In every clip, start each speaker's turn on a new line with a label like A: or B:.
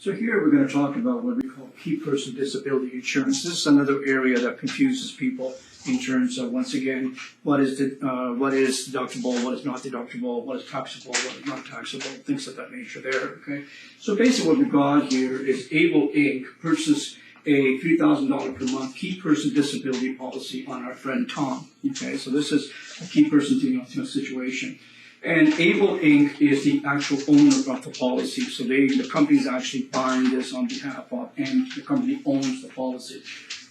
A: So here we're going to talk about what we call key person disability insurance. This is another area that confuses people in terms of, once again, what is deductible, what is not deductible, what is taxable, what is not taxable, things of that nature there, okay? So basically what we've got here is Able Inc. purchased a $3,000 per month key person disability policy on our friend Tom, okay? So this is a key person situation. And Able Inc. is the actual owner of the policy. So the company is actually buying this on behalf of, and the company owns the policy.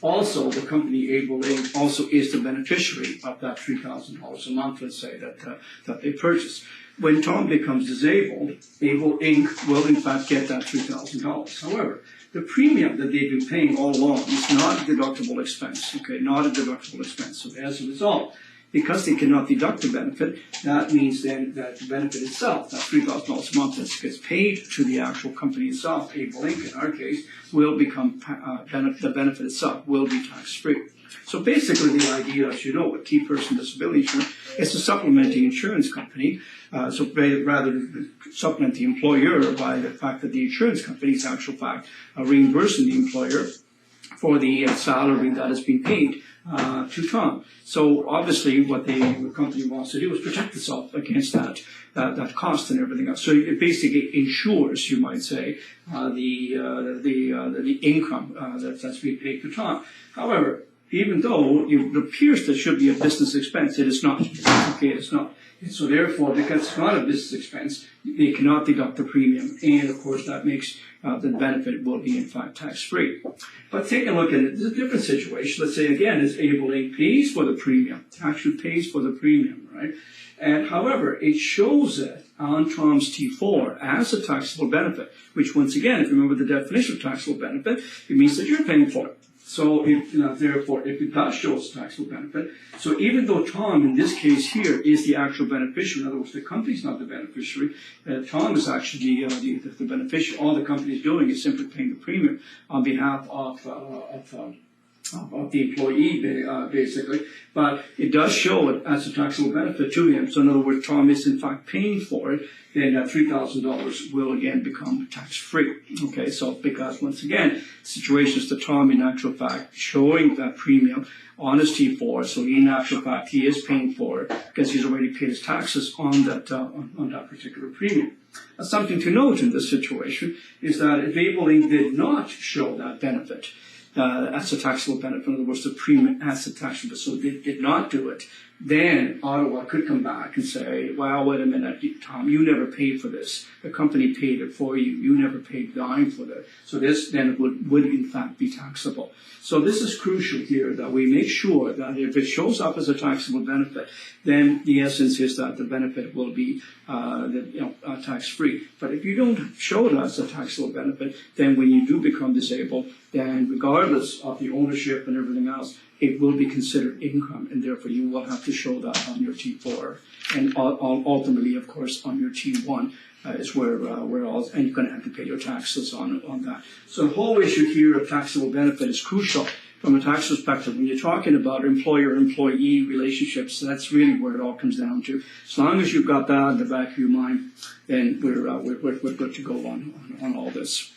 A: Also, the company Able Inc. also is the beneficiary of that $3,000 a month, let's say, that they purchased. When Tom becomes disabled, Able Inc. will in fact get that $3,000. However, the premium that they've been paying all along is not a deductible expense, okay, not a deductible expense. So as a result, because they cannot deduct the benefit, that means then that the benefit itself, that $3,000 a month that gets paid to the actual company itself, Able Inc. in our case, will become, the benefit itself will be tax-free. So basically the idea, as you know, with key person disability insurance is to supplement the insurance company, so rather than supplement the employer by the fact that the insurance company is actual fact reimbursing the employer for the salary that has been paid to Tom. So obviously what the company wants to do is protect itself against that cost and everything else. So it basically insures, you might say, the income that's being paid to Tom. However, even though it appears there should be a business expense, it is not. Okay, it's not. And so therefore, because it's not a business expense, they cannot deduct the premium. And of course, that makes the benefit will be in fact tax-free. But take a look at it. This is a different situation. Let's say again, it's Able Inc. pays for the premium, actually pays for the premium, right? And however, it shows it on Tom's T4 as a taxable benefit, which once again, if you remember the definition of taxable benefit, it means that you're paying for it. So therefore, if it does show us a taxable benefit, so even though Tom, in this case here, is the actual beneficiary, in other words, the company's not the beneficiary, Tom is actually the beneficiary. All the company is doing is simply paying the premium on behalf of the employee, basically. But it does show it as a taxable benefit to him. So in other words, Tom is in fact paying for it, then that $3,000 will again become tax-free. Okay, so because once again, situations that Tom in actual fact showing that premium on his T4, so in actual fact he is paying for it because he's already paid his taxes on that particular premium. Something to note in this situation is that if Able Inc. did not show that benefit, as a taxable benefit, in other words, the premium as a taxable, so they did not do it, then Ottawa could come back and say, well, wait a minute, Tom, you never paid for this. The company paid it for you. You never paid a dime for that. So this then would in fact be taxable. So this is crucial here that we make sure that if it shows up as a taxable benefit, then the essence is that the benefit will be tax-free. But if you don't show it as a taxable benefit, then when you do become disabled, then regardless of the ownership and everything else, it will be considered income, and therefore you will have to show that on your T4, and ultimately, of course, on your T1 is where all, and you're going to have to pay your taxes on that. So the whole issue here of taxable benefit is crucial from a tax perspective. When you're talking about employer-employee relationships, that's really where it all comes down to. As long as you've got that in the back of your mind, then we're good to go on all this.